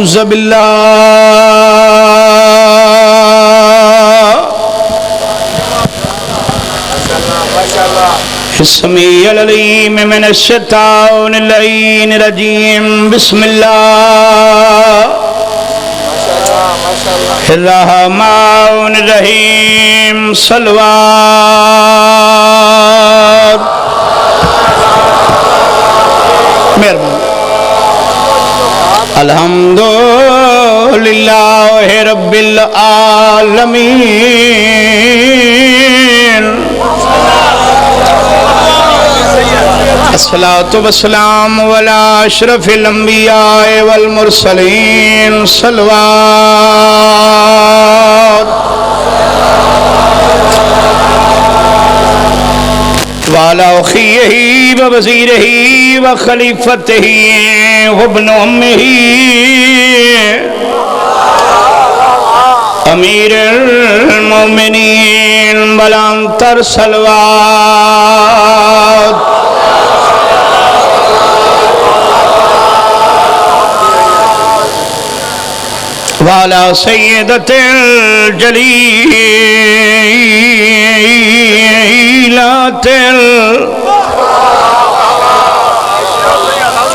أعوذ بالله السميع العليم من الشيطان اللعين الرجيم بسم الله الرحمن الرحيم صلوات مہربان الحمد للہ رب العالمین الصلاة والسلام على اشرف الانبیاء والمرسلین صلوات وعلى أخيه ووزيره وخليفته وابن أمه أمير المؤمنين بلانتر صلوات وعلى سيدة الجليلات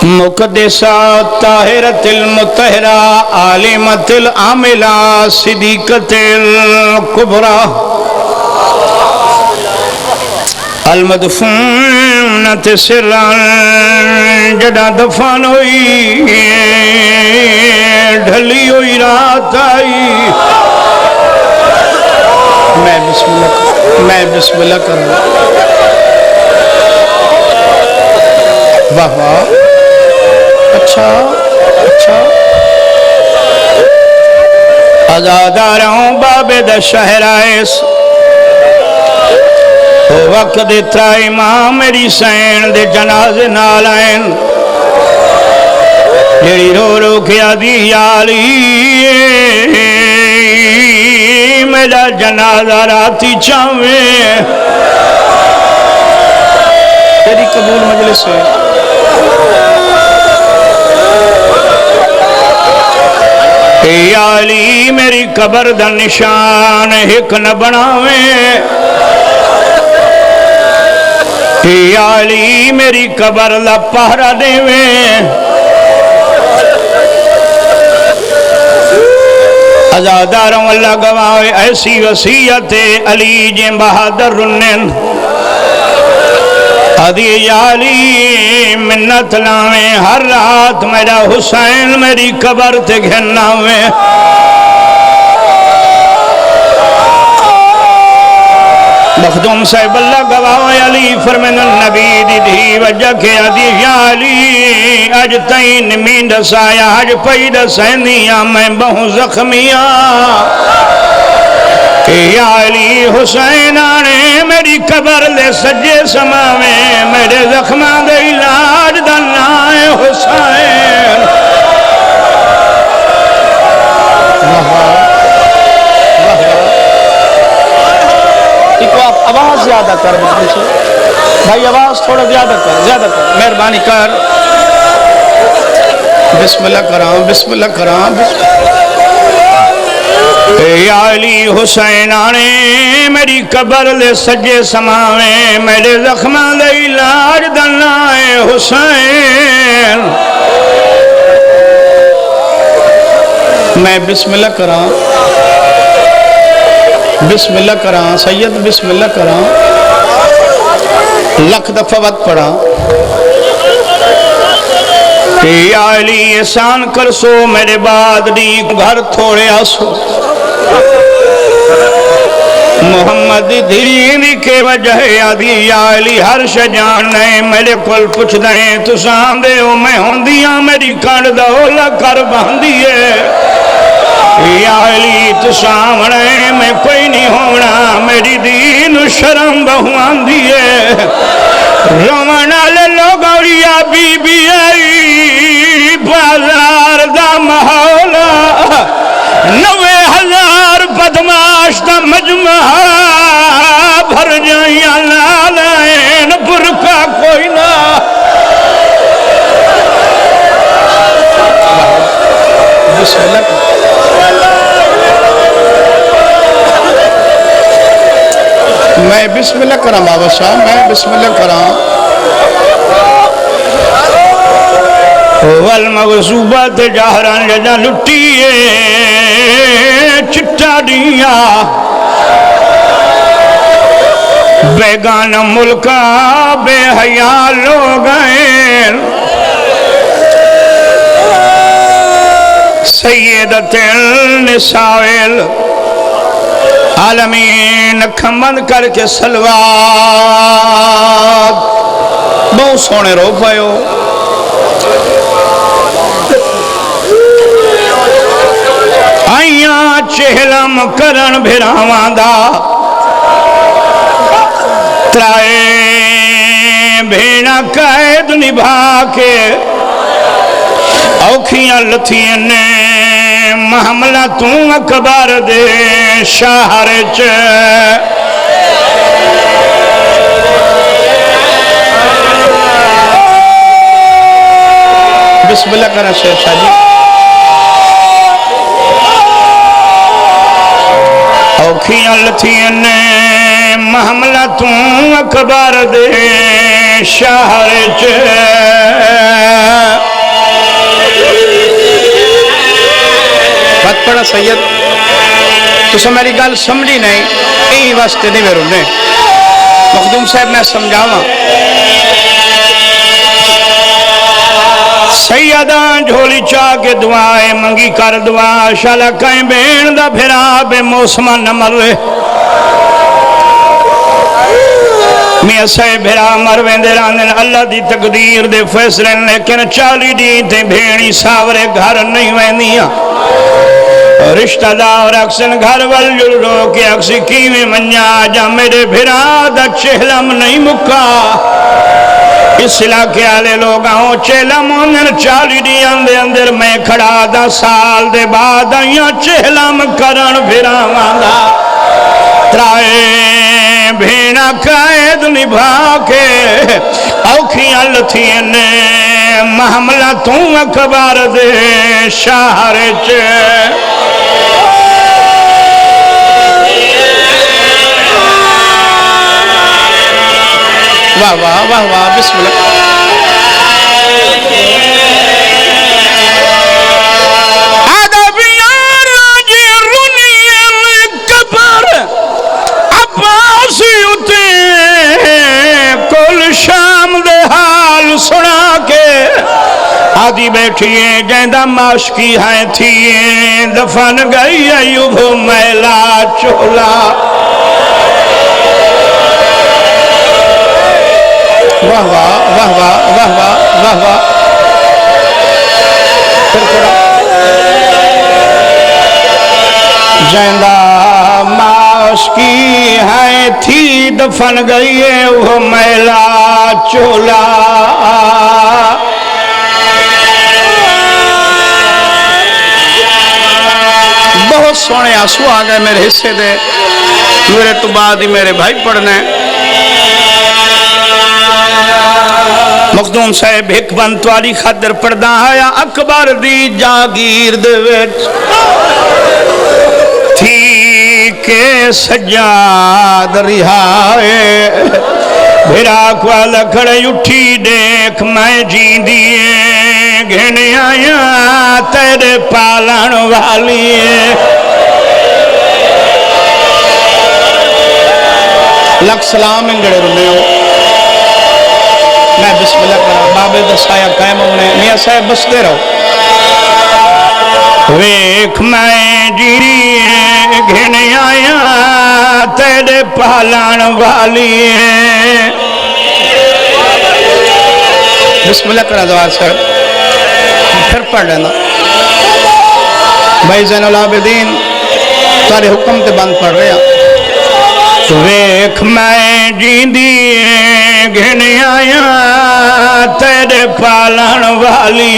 المقدسة الطاهرة المطهرة عالمة العاملة صديقة الكبرى المدفونة سرا جدا دفن ہوئی ڈھلی ہوئی رات آئی میں بسم اللہ کروں واہ واہ اچھا ازاداروں بابے دا شہر آئیس وقت دیتا امام میری سین دے جنازے نالائن جیڑی رو رو کیا دی یالی میرا جنازہ راتی چاہویں تیری قبول مجلس ہے یا علی میری قبر دا نشان ایک نہ بناویں یا علی میری قبر دا پہرا دیویں ازاداروں اللہ گواہ ایسی وصیت علی جن بہادر رنن ادھی یا علی منت لاویں ہر رات میرا حسین میری قبر تے گھناویں مخدوم صاحب اللہ گواہ علی فرمن النبی دی دھی وجہ کے ادھی یا علی اج تین میند سایا اج پید سینیاں میں بہوں زخمیاں یا علی حسین آنے میری قبر لے سجے سماویں میرے زخمہ دے علاج دنائے حسین آواز زیادہ کر بھائی آواز تھوڑا زیادہ کر مہربانی کر بسم اللہ کرام یا علی حسین آنے میری قبر لے سجے سماویں میرے زخمہ لے علاج دنائے حسین میں بسم اللہ کراں سید بسم اللہ کراں لکھ دفعہ وقت پڑھا یا علی احسان کر سو میرے بعد دی گھر تھوڑے آسو محمد دھیری کے وجہ آدھی یا علی ہر شجان نئے میرے کل پچھ دیں تو ساندے ہو میں ہوں دیاں میری کڑ دولا کر باندھیے یا علی تو سامنے میں کوئی نہیں ہونا میری دین شرم بہوان دیے رومنا لے لوگ اوریا بی بی آئی بازار دا محولا 90,000 بدماش دا مجمع بھر جائیاں لالین برکا کوئی نہ بسم اللہ میں بسم اللہ کرا بابا صاحب میں بسم اللہ کرا والمغصوبات جہران جدا لٹیے چٹا دیا بیگان ملکہ بے حیا لوگ ہیں سیدت النساء عالمین کھمند کر کے سلوات بہت سونے رو پائیو آئیاں چہلم کرن بھراواں دا ترائے بھینا قائد نبھا کے اوکھیاں لتھیاں نے محملہ توں اکبر دے شہر چ بسم اللہ کرا شیخ شاہ جی اوکھیاں لتھیاں نے محملہ توں اکبر دے شہر چ بات پڑا سید تو سو میری گال سمجھی نہیں یہی واسطے نہیں بیرون نے مخدوم صاحب میں سمجھاواں سیداں جھولی چاہ کے دعائیں منگی کر دعا شالا کہیں بین دا پھرا بے موسمہ نہ مرے میاں صاحب بھرا مرویں دے راندن اللہ دی تقدیر دے فیصلے لیکن 40 دین تے بھیڑی ساورے گھر نہیں ویندیاں رشتہ دار اکسن گھر والجل رو کے اکسی کیویں منیا جا میرے بھرا دا چہلم نہیں مکا اس علاقے آلے لوگ آؤں چہلم انہر 40 دیان دے اندر میں کھڑا دا سال دے بعد آئیاں چہلم کرن بھرا مانگا ترائے بھینا قائد نبھا کے اوکھیاں لتھیاں نے محملہ توں اکبر دے شہر چ واہ واہ واہ واہ بسم اللہ ادبیار راجی رنیم کبر عباسی اتے کل شام دے حال سنا کے آدھی بیٹھئے جیندہ ماشکی ہیں تھیے دفن گئی ایوب میلا چولا واہ واہ واہ واہ واہ واہ واہ واہ جیندہ ماشکی ہیں تھی دفن گئی وہ میلا چولا بہت سونے آنسو آ گئے میرے حصے دے میرے تو بعد ہی میرے بھائی پڑھنے مخدوم صاحب ایک بنتوالی خدر پردہ آیا اکبر دی جاگیر دے ویٹ تھی کہ سجاد رہائے بھیرا کوالا کھڑے اٹھی دیکھ میں جین دیئے گھنے آیا تیرے پالن والی لکھ سلام انگڑے رنے ہو میں بسم اللہ کرا بابے دسایا قائم ہونے میاں صاحب بس دے رہو ویکھ میں جیری گھنے آیا تیرے پالان والی بسم اللہ کرا دوار سر پھر پڑھ لینا بھائی زین العابدین تارے حکم تے بند پڑھ رہے ہیں ویکھ میں جیندی گھنے آیا تیرے پالن والی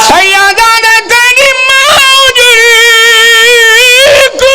سیادہ نے تیری موجی کو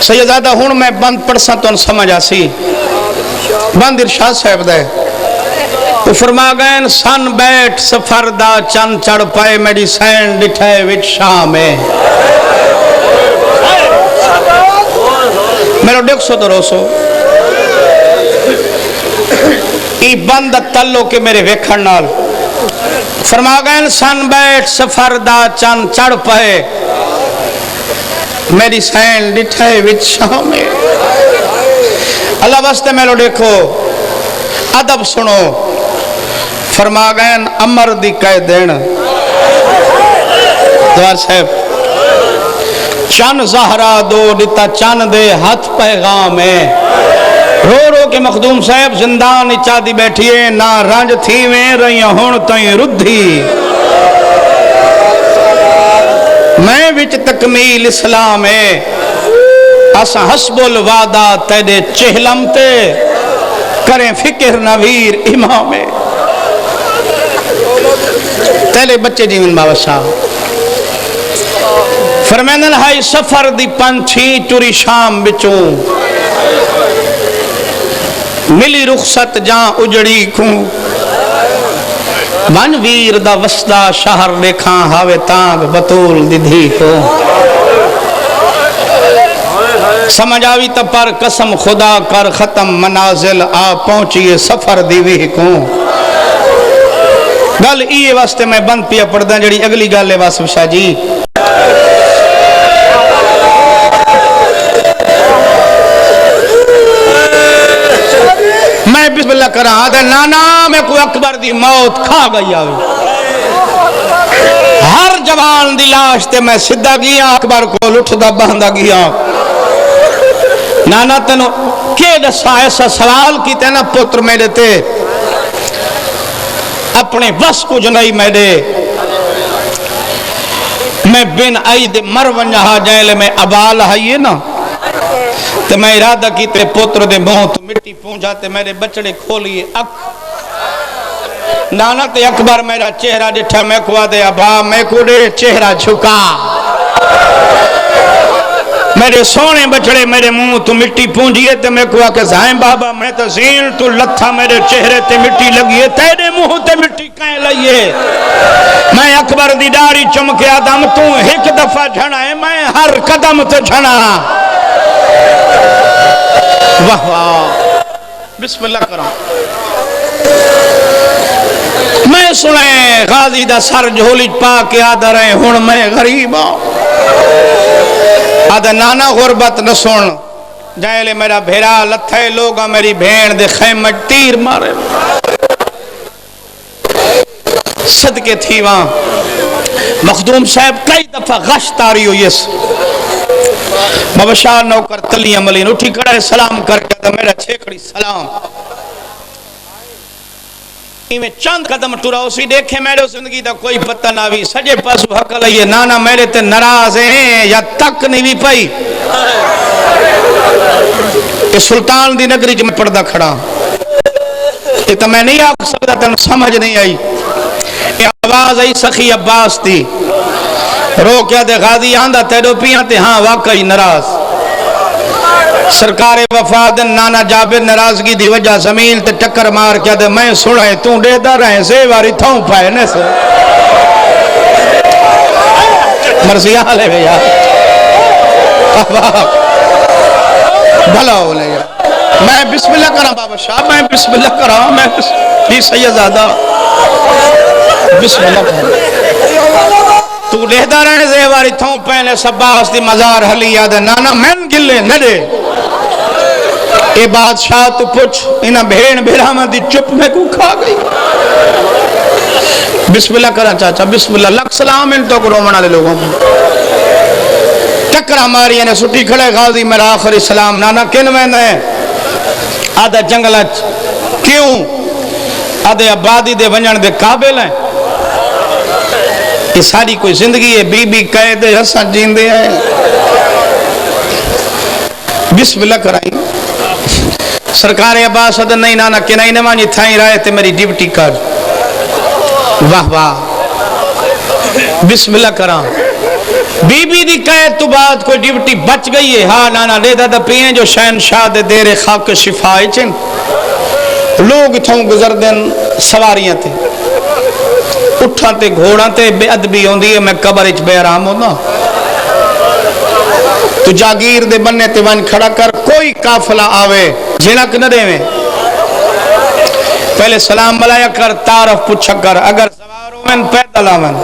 سیدزادہ ہوں میں بند پڑھسا تو سمجھ آسی بند ارشاد صاحب دے وہ فرما گئے سن بیٹھ سفر دا چند چڑھ پائے میری سین ڈٹھائے وچ شام ہے میرا ڈیک سو تو روسو ای بند تلو کے میرے ویکھن نال فرما گئے سن بیٹھ سفر دا چند چڑھ پائے میری سین ڈٹھائے وچ شام ہے اللہ واسطے میرے دیکھو ادب سنو فرما گئے امر دی کہہ دین دوار صاحب چن زہرا دو ڈتا چن دے ہاتھ پیغام ہے رو رو کے مخدوم صاحب زندان اچا دی بیٹھئے نہ رنج تھی میں رہیاں ہون تائیں ردھی میں وچ تکمیل اسلام ہے اسا حسب الوعدہ تیرے چہلم تے کریں فکر نویر امام ہے تیلے بچے جیون بابا صاحب فرمینن ہائی سفر دی پنچھی چوری شام بچوں ملی رخصت جان اجڑی کھوں من ویر دا وسدا شہر دیکھاں ہاوے تانگ بطول دی دھی کو سمجھ آوی تا پر قسم خدا کر ختم منازل آ پہنچیے سفر دیوی کو گل ایے واسطے میں بند پیا پڑھ دیں جڑی اگلی گل ہے واسف شاہ جی میں بسم اللہ کرا آدھے نانا میں کوئی اکبر دی موت کھا گئی آوی ہر جوان دی لاش تے میں صدہ گیا اکبر کو لٹھ دا بہندہ گیا نانا تنو کہ دسا ایسا سوال کی تینا پتر میرے تے اپنے بس کو جنائی میں بن آئی دے مرون جہاں جائلے میں ابال آئیے نا تو میں ارادہ کی تے پتر دے موت مٹی پونجھاتے میرے بچڑے کھولیے نانا تے اکبر میرا چہرہ ڈٹھا میں کوا دے ابا میں کو دے چہرہ جھکا میرے سونے بچڑے میرے منہ تو مٹی پونجھئے تے میں کہا کہ زائیں بابا میں تو زین تو لتھا میرے چہرے تے مٹی لگیے تیرے منہ تے مٹی کہیں لئیے میں اکبر دی داڑھی چمکے آدم تو ایک دفعہ جھنا ہے میں ہر قدم تے جھنا واہ واہ بسم اللہ کرام میں سنیں غازی دا سر جھولی پا کے آدھا رہے ہون میں غریب ہوں آدھا نانا غربت نہ سن جائلے میرا بھیرا لتھے لوگا میری بھین دے خیمت تیر مارے صدقے تھی وہاں مخدوم صاحب کئی دفعہ غشت آ رہی ہو یس بابا شاہ نوکر تلی عملین اٹھی کڑے سلام کر کے دا میرا چھیکڑی سلام میں چند قدم ٹورا اسی دیکھے میرے زندگی دا کوئی پتہ نہ بھی سجے پاسو حق لئیے نانا میرے تے ناراض ہیں یا تک نہیں بھی پئی کہ سلطان دی نگری جو میں پردہ کھڑا یہ تو میں نہیں آگ سکتا تن سمجھ نہیں آئی یہ آواز آئی سخی عباس تھی رو کیا دے غازی آندہ تیرو پیاں تے ہاں واقعی ناراض سرکار وفادن نانا جابر ناراضگی دی وجہ زمین تے ٹکر مار کیا دے میں سنائے توں دے دا رہے زیواری تھاؤں پائے نے سے مرضی آلے بھیا بھلا ہو لے میں بسم اللہ کرا بابا شاہ میں بسم اللہ کرا میں جی سیدزادہ بسم اللہ کرا تو لہدہ رہنے زیواری تھاؤں پہنے سباس دی مزار حلی یاد ہے نانا من گلے نہ دے اے بادشاہ تو پوچھ انہا بھیڑ بھیرامہ دی چپ میں کو کھا گئی بسم اللہ کرا چاچا بسم اللہ لکھ سلام ان تو کرو منا لے لوگوں ٹکر ہماری انہیں سٹی کھڑے غازی میرا آخری سلام نانا کن میں نے آدھا جنگلت کیوں آدھے آبادی دے ونجن دے قابل ہیں یہ ساری کوئی زندگی ہے بی بی قید حسن جیندے ہیں بسم اللہ کرائیں سرکار عباس حدن نہیں نانا کہ نہیں نمانی تھائیں رائے تے میری ڈیوٹی کر واہ واہ بسم اللہ کرائیں بی بی دی قید تو بعد کوئی ڈیوٹی بچ گئی ہے؟ ہاں نانا دے دا پیئیں جو شہنشاہ دے دیر خاک شفائی چن لوگ اتھوں گزر دن سواریاں تے اٹھاں تے گھوڑاں تے بے ادبی ہوندی ہے، میں قبر اچ بے آرام ہونا تو جاگیر دے بننے تے ون کھڑا کر، کوئی قافلہ آوے جھنک نہ دے میں پہلے سلام ملایا کر، تعارف پوچھا کر، اگر سواروں میں پیدل آمن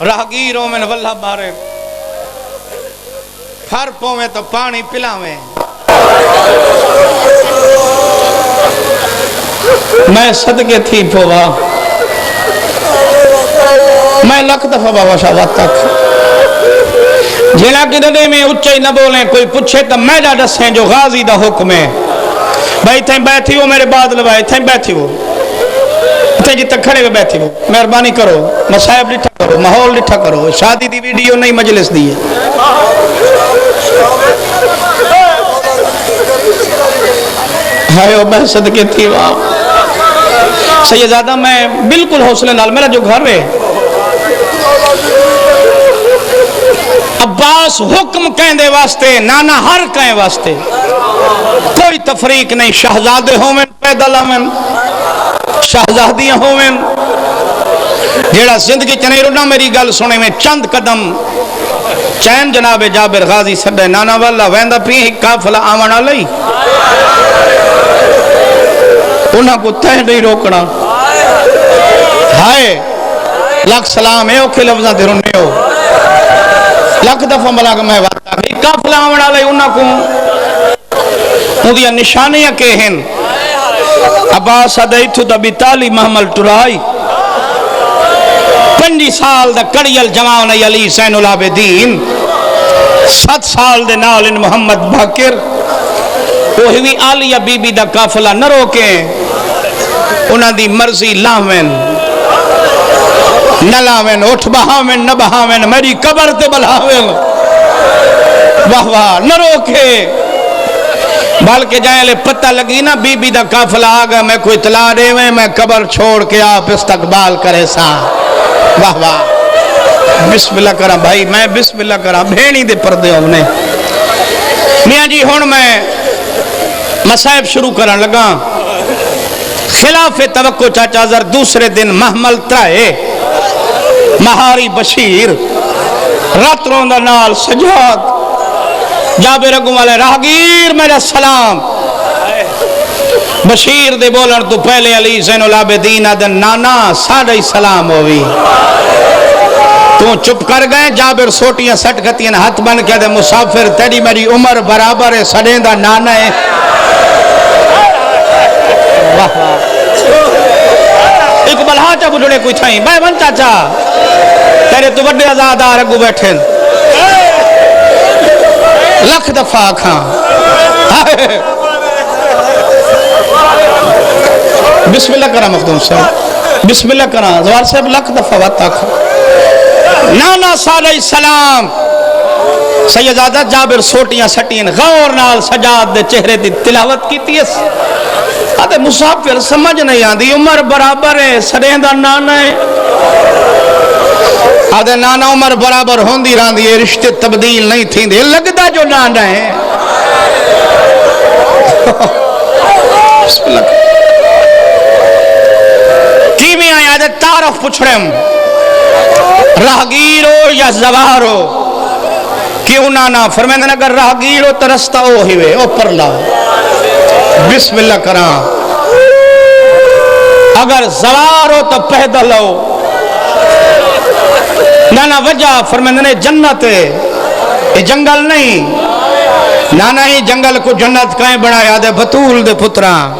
راہگیروں میں واللہ بارے پھر پویں تو پانی پلاویں، میں صدقے تھی پوا میں لکھ دفعہ بابا شاہد تک جنہ کی دے میں اچھے نہ بولیں، کوئی پوچھے تو میں نہ دسیں جو غازی دا حکم ہے بھائی تھیں بیٹھی ہو میرے بعد لبائے تھیں بیٹھی ہو تھیں جی تک کھڑے ہوئے بیٹھی ہو، مہربانی کرو، مصائب لٹھا کرو، ماحول لٹھا کرو، شادی دی ویڈیو نہیں مجلس دی ہے ہائے میں صدقے تھی وہاں سیدزادہ میں بالکل حوصلے نال میرا جو گھر ہے عباس حکم کہیں دے واسطے، نانا ہر کہیں واسطے، کوئی تفریق نہیں، شہزادے ہومن پیدل آمن شہزادیاں ہومن جیڑا زندگی چنے رنا میری گل سنے میں چند قدم چین جناب جابر غازی سڈے نانا والا ویندہ پی ہی قافلہ آمنا لئی انہاں کو تہ نہیں روکنا ہائے لاکھ سلام ہے اوکھے لفظاں دے رنے ہو لکھ دفعہ ملا کہ میں واتا بھی قافلہ آمنا لئی انہاں کو مودیاں نشانیاں کے ہیں عباس ادیتو دا بیتالی محمل ٹرائی 5 سال دا کڑیل جوان علی سین العابدین 7 سال دے نال ان محمد باکر وہی بھی آلیہ بی بی دا قافلہ نہ روکے انہاں دی مرضی لاوین نہ لاوین اٹھ بہاوین نہ بہاوین میری قبر تے بلہاوین واہ واہ نہ روکے بلکہ جائیں لے پتہ لگی نا بی بی دا قافلہ آگا میں کوئی اطلاع دے میں قبر چھوڑ کے آپ استقبال کرے سا واہ واہ بسم اللہ کرا بھائی میں بسم اللہ کرا بھینی دے پردے ہوں نے میاں جی ہون میں مصائب شروع کرن لگا خلاف توقع چاچا زر دوسرے دن محمل ترائے مہاری بشیر رات روندہ نال سجاد جابر اگوں والے راہگیر میرا سلام بشیر دے بولن تو پہلے علی زین العابدین آدن نانا ساڑھائی سلام ہوئی تو چپ کر گئے جابر سوٹیاں سٹ گتیاں ہاتھ بن کے دے مسافر تیری میری عمر برابر ہے سڑیں دا نانا ہے اقبال ہاں چا بجھڑے کوئی تھائیں بھائی بن چاچا تیرے تو بڑے آزادار اگو بیٹھیں لکھ دفعہ کھاں بسم اللہ کرا مخدوم صاحب بسم اللہ کرا زوار صاحب لکھ دفعہ واتا کھاں نانا صالح السلام سیدزادہ جابر سوٹیاں سٹین غور نال سجاد دے چہرے دی تلاوت کی تیس آدھے مسافر سمجھ نہیں آدھی عمر برابر ہے سڑیں دا نانا ہے آدھے نانا عمر برابر ہوندی راندی ہے رشتے تبدیل نہیں تھی دے لگتا جو نانا ہے بسم اللہ کی بھی آئے آدھے تعارف پچھڑیں راہگیرو یا زوارو کیوں نانا فرمیندن اگر راہگیرو تو رستہ او ہوئے او پر لاؤ بسم اللہ کرام اگر زوارو تو پیدل ہو نانا وجہ فرمیندنے جنت ہے یہ جنگل نہیں نانا ہی جنگل کو جنت کائیں بڑھایا دے بطول دے پتران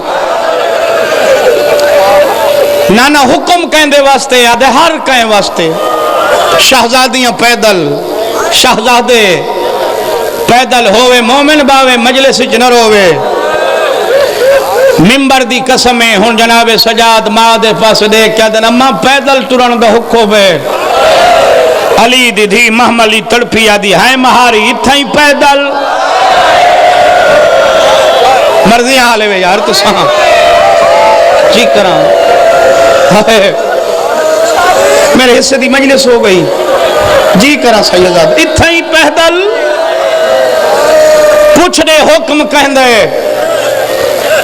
نانا حکم کہیں دے واسطے آدھے ہر کہیں واسطے شہزادیاں پیدل شہزادے پیدل ہوئے مومن باوے مجلس جنر ہوئے ممبر دی قسمیں ہون جناب سجاد ماں دے پاس دے کیا دن اماں پیدل ترن دا حکم ہے علی دی دھی محملی تڑپی آدھی ہائے مہاری اتھائی پیدل مرضی حالے وے یار تو ساں جی کران میرے حصے دی مجلس ہو گئی جی کرا سیداد اتھا ہی پہدل پوچھ دے حکم کہندے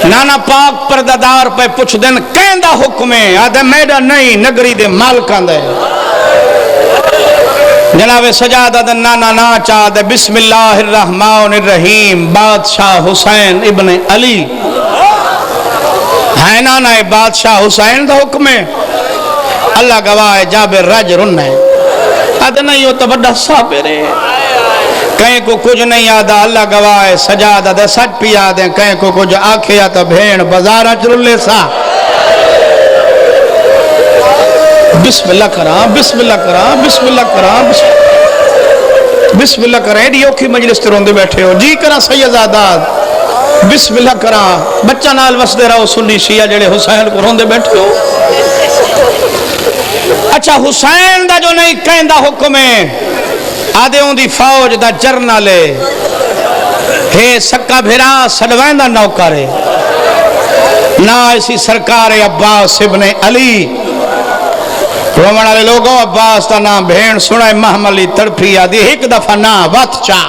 نانا پاک پردادار پہ پوچھ دن کہندہ حکم ہے آدھے میڈا نہیں نگری دے مالکان دے جناب سجادہ دن نانا ناچا دے بسم اللہ الرحمن الرحیم بادشاہ حسین ابن علی ہے نانا بادشاہ حسین دا حکم ہے اللہ گواہ جابر رج رن ہے آدھے نہیں ہو تو بڑا صابر ہے کہیں کو کچھ نہیں آدھا اللہ گواہ ہے سجادہ دے سچ پی آدھیں کہیں کو کچھ آکھے آتا بھین بزارہ چرلے سا بسم اللہ کرام بسم اللہ کرام بسم اللہ کرام بسم اللہ کرام ایڈی اوکھی مجلس تے روندے بیٹھے ہو جی کرا سیداد بسم اللہ کرام بچہ نال وسدے رہو سنی شیعہ جڑے حسین کو روندے بیٹھے ہو اچھا حسین دا جو نہیں کہندہ حکم ہے آدھے ہوں دی فوج دا جرنل ہے سکا بھیرا سڑوائندہ نوکر ہے نہ اسی سرکار عباس ابن علی رومن والے لوگوں عباس دا نام بھین سنائے محملی تڑپی آدھی ایک دفعہ نا وقت چاہ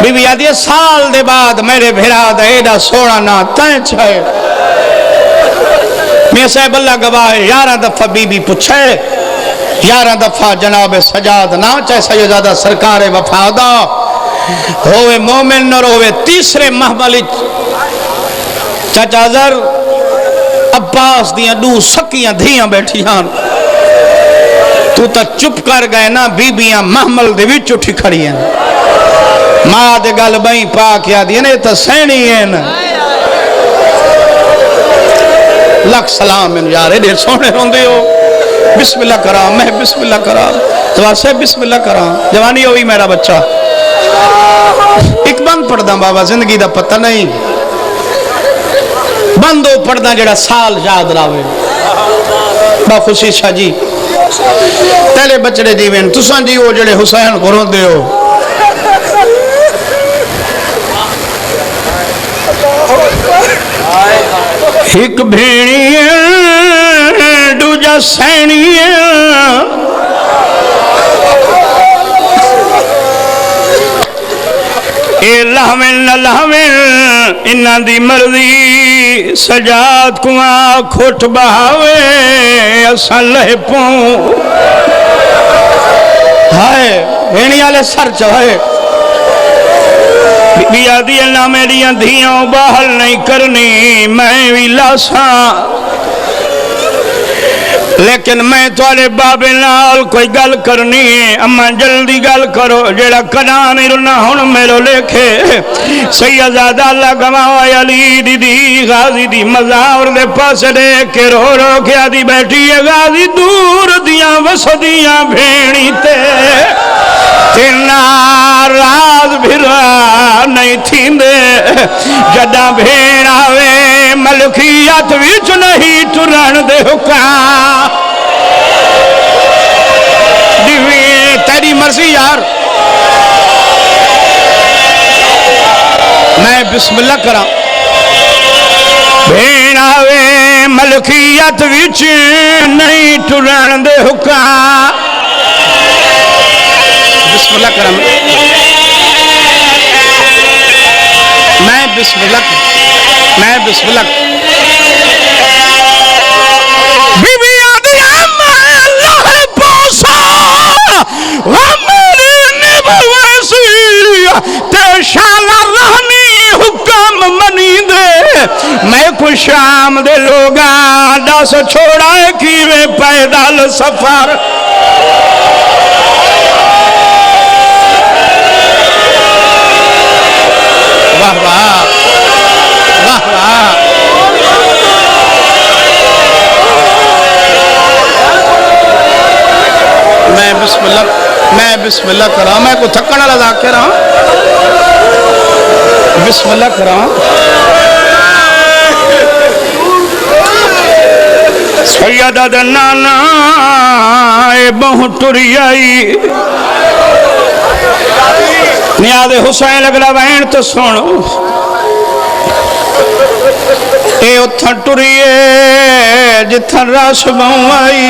بی بی آدھی سال دے بعد میرے بھیرا دا ایڈا سوڑا نا تین چھائے میں صاحب اللہ گواہ 11 دفعہ بی بی پوچھے 11 دفعہ جناب سجاد نا چاہے سیدادہ سرکار وفادہ ہوئے مومن اور ہوئے تیسرے محملی چاچا زر عباس دیاں دو سکیاں دھیاں بیٹھی ہاں تو تا چپ کر گئے نا بیبیاں محمل دے وچ اٹھی کھڑی ہیں ماں دے گل بھئی پاک یاد یہ نے تا سینی ہیں لکھ سلام ان یارے دیر سونے روندے ہو بسم اللہ کرام میں بسم اللہ کرام تو سے بسم اللہ کرام جوانی ہوئی میرا بچہ ایک بند پڑھدا بابا زندگی دا پتہ نہیں بندو پڑھدا جڑا سال یاد راوے با خوشی شاہ جی پہلے بچڑے جیویں تساں جی وہ جڑے حسین کو روندے ہو ایک بھیڑی دوجا سینی اے لہویں نہ لہویں انہاں دی مرضی سجاد کو کھٹ بہاوے اساں لہ پوں ہائے ہینی والے سر چوہے بی آدھی اللہ میری دھیاں باہر نہیں کرنی میں بھی لاساں لیکن میں توارے بابے نال کوئی گل کرنی ہے اما جلدی گل کرو جڑا کنا نہیں رنا ہون میرو لکھے سیدادہ اللہ گواہ علی دی غازی دی مزار دے پاس دے کے رو رو کے آدھی بیٹھی ہے غازی دور دیاں وسدیاں بھیڑی تے تینا راز بھرا نہیں تھیں دے جدہ بھیڑ آوے ملکیت وچ نہیں ٹرن دے حکام دیوی تیری مرضی یار میں بسم اللہ کرا بھیڑ آوے ملکیت وچ نہیں ٹرن دے حکام بسم اللہ کرم میں بسم اللہ بی بی آدھی میں اللہ پوسا میری نبویسی تے شالا رہنی حکم منی دے میں کو شام دے لوگاں دس چھوڑا کیویں پیدل سفر واہ واہ واہ واہ میں بسم اللہ کرا میں کو تھکن والا ذاکر ہاں بسم اللہ کرا سیدہ دا نانا اے بہت ٹری آئی نیاد حسین اگلا بہن تو سنو اے اتھا ٹریے جتھا رش بہوں آئی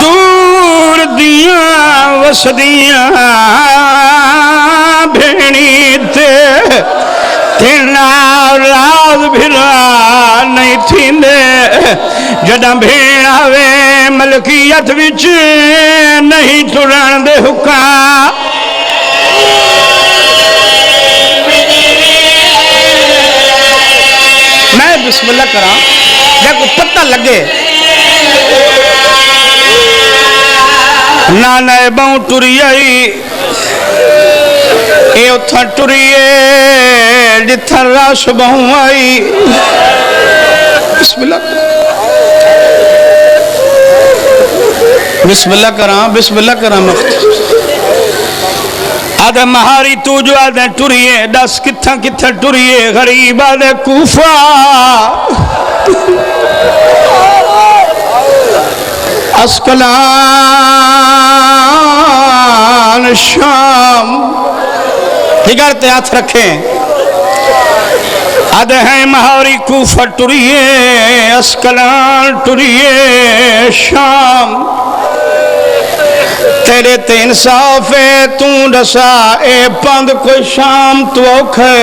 دور دیاں وسدیاں بھینی تے تینا راز بھلا نہیں تھیندے جدہ بھین آوے ملکیت وچ نہیں ٹران دے حکام میں بسم اللہ کراں جب کو پتہ لگے نانا باؤں ٹری آئی اے اتھا ٹریے جتھا راش بہوں آئی بسم اللہ بسم اللہ کراں آدھے مہاری تو جو آدھے ٹریے دس کتھا کتھا ٹریے غریب آدھے کوفہ اسکلان شام جگرتے ہاتھ رکھیں آدھے ہیں مہاری کوفہ ٹریے اسکلان ٹریے شام تیرے تے انصاف ہے تو ڈسا اے پند کوئی شام تو اوکھے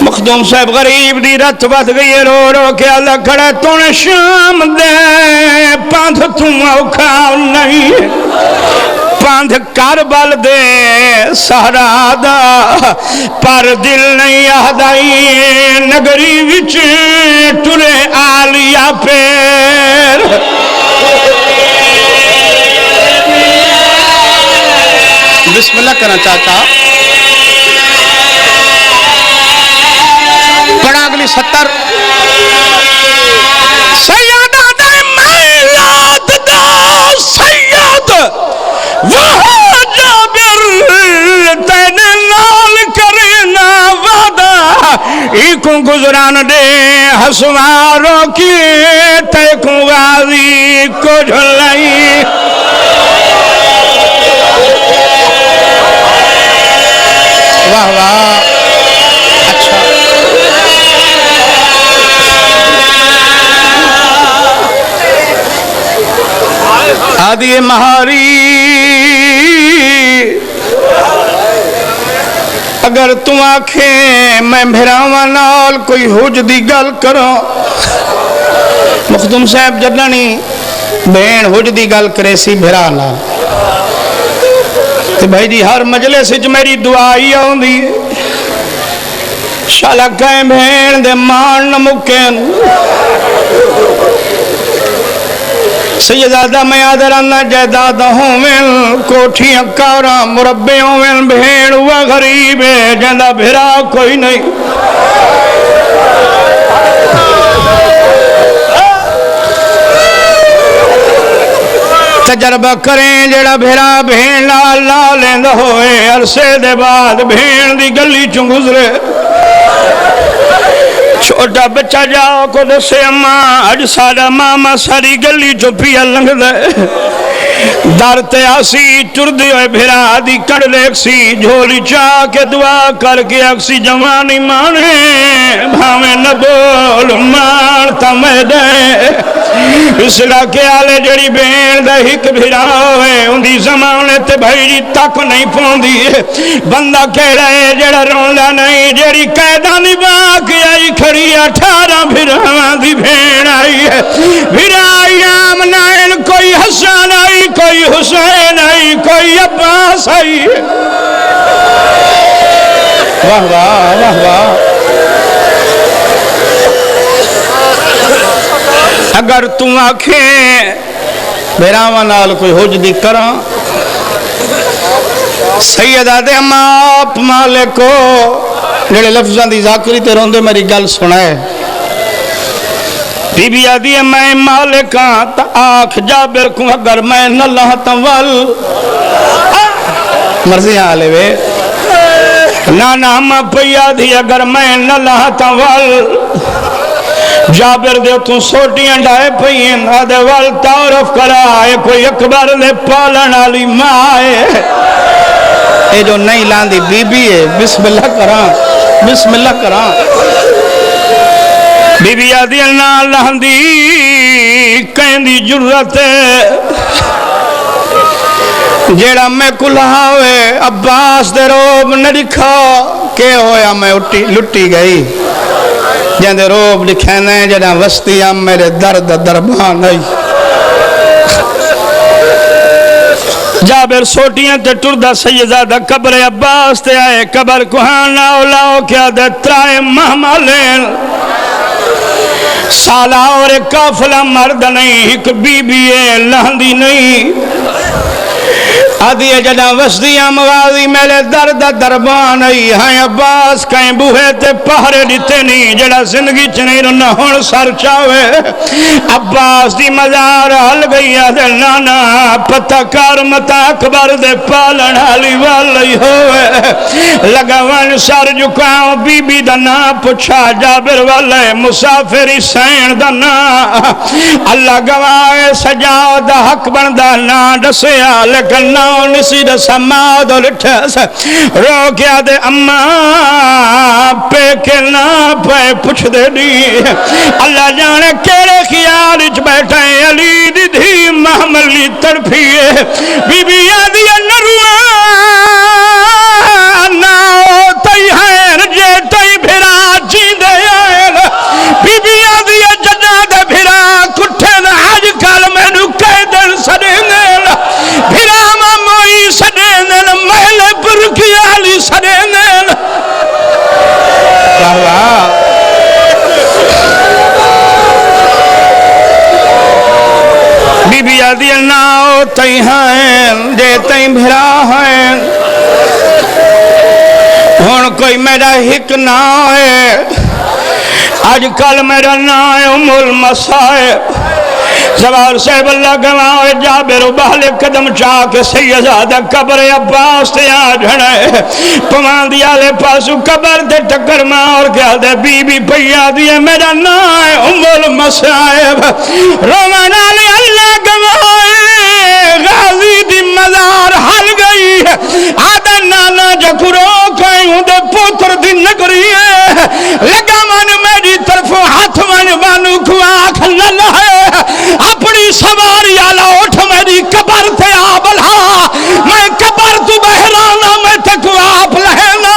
مخدوم صاحب غریب دی رت بات گئی رو رو کے اللہ کھڑے تو نے شام دے پند تو اوکھا نہیں پند کربل دے سہرا دا پر دل نہیں آدائی نگری وچ ٹرے آلیا پیر بسم اللہ کرنا چاہتا پڑھا اگلی 70 سیدہ دے میلاد دا سید وہ جابر تینے لال کرنا وعدہ ایکوں گزران دے حسواروں کی تیکوں غازی کو جھلائی واہ واہ اچھا آدھی مہاری اگر تم آنکھیں میں بھراواں نال کوئی حج دی گل کرو مخدوم صاحب جدنی بہن حج دی گل کرے سی بھرانا تو بھائی جی ہر مجلس وچ میری دعائی آؤندی شالا کہیں بہن دے مان نہ مکین سیدادہ میں آدھرانا جائدادہ ہومن کوٹھیاں کارا مربے ہومن بہن ہوا غریب ہے جندہ بھرا کوئی نہیں تجربہ کریں جڑا بھیرا بھین لال لالیں دا ہوئے عرصے دے بعد بھین دی گلی چوں گزرے چھوٹا بچہ جاؤ کو دسے اماں اج ساڑا ماما ساری گلی چوں پیا لنگ دے دارتے آسی چردی ہوئے بھیرا دی کڑ لیک سی جھولی چاہ کے دعا کر کے اکسی جوانی مانے بھامے نبول مارتا میں دے اس علاقے آلے جڑی بین دا ہک بھیرا ہوئے اندھی زمانے تے بھائی جی تک نہیں پوندی بندہ کہہ رہے جڑا روندہ نہیں جڑی قیدہ نبا کی آئی کھڑی 18 بھیراں دی بھین آئی ہے بھیرا آیام نائن کوئی حسن آئی کوئی حسین آئی کوئی عباس آئی واہ واہ واہ واہ اگر تم آنکھیں بھیراواں نال کوئی حج دی کراں سیدہ دے ماپ مالکو جڑے لفظاں دی ذاکری تے روندے میری گل سنائے بی بی آدھی ہے میں مالکاں تا آنکھ جابر کو اگر میں نہ لہتا وال مرضی آلے وے نانا ہم پی آدھی اگر میں نہ لہتا وال جابر دے تو سوٹیاں ڈائے پئیں آدھے وال تعارف کرائے کوئی اکبر دے پالن والی ماں ہے اے جو نہیں لاندی بی بی ہے بسم اللہ کران بسم اللہ کران بی بی آدھی اللہ لاندی کہیں دی جرت ہے جیڑا میں کلہا ہوئے عباس دے روب نہ دکھا کہ ہویا میں لٹی گئی جہاں دے روب لکھینے جہاں وسطیاں میرے درد دربان آئی جابر سوٹیاں تے ٹردہ سیدہ قبر عباس تے آئے قبر کوہان لاؤ لاؤ کیا دے ترائے محملین سالہ اور کافلہ مرد نہیں ایک بی بی ہے لہندی نہیں آدھیے جڑا وسدیاں مغازی میلے درد دربان آئی ہاں عباس کہیں بوہے تے پہرے دیتے نہیں جڑا زندگی چنین نہ ہون سر چاوے عباس دی مزار حل گئی آدھے نانا پتہ کار متا اکبر دے پالن حالی والی ہوئے لگا ون سر جکاؤں بی بی دنا پچھا جابر والے مسافری سین دنا اللہ گواہ سجاؤ دا حق بندہ نا ڈسیا لیکن نا نسی رسا ماد اور اٹھس رو کیا دے اماں پہ کے نا پہ پچھ دے دی اللہ جانے کیڑے خیال اچ بیٹھے علی دی دھی محملی تڑپیے بی بی آدھی نروان ناؤ تی ہے جے تی بھرا جیندے آئے بی بی آدھی جنا دے بھرا کٹھے دا آج کال میں نو کہہ دن سڑینے بھرا سڑینن محل پر کی آلی سڑینن بی بی آدھی ناؤ تئی ہیں جے تئی بھرا ہیں ہون کوئی میرا حق نہ ہے آج کل میرا نام ہے ام المصائب سوار صاحب اللہ گواہ جابر بہلے قدم چاہ کے سیدہ قبر عباس تے آجھنے پمان دیا لے پاسو قبر دے ٹکر ماں اور کیا دے بی بی پیا دیا میرا نام ہے ام المصائب رومانا لے اللہ گواہ غازی دی مزار حل گئی آدھا نانا جکرو کہیں دے پوتر دی نگری ہے لگا من میری طرف ہاتھ من بانو کواک اللہ ہے اپنی سواری آلا اٹھ میری قبر تے آبلا میں قبر تو بہرانا میں تکو آپ لہنا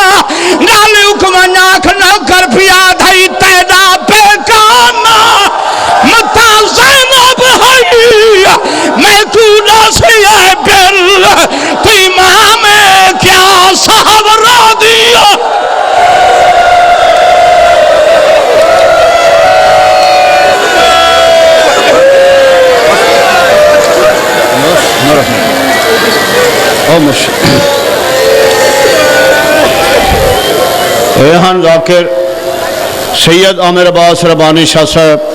نالی حکمہ ناک نوکر پیا دھائی تیدا پیکانا متا زینب ہوئی میں تو ناسی ہے بل تو امام کیا صاحب را دیا ریحان ذاکر سید عامر عباس ربانی شاہ صاحب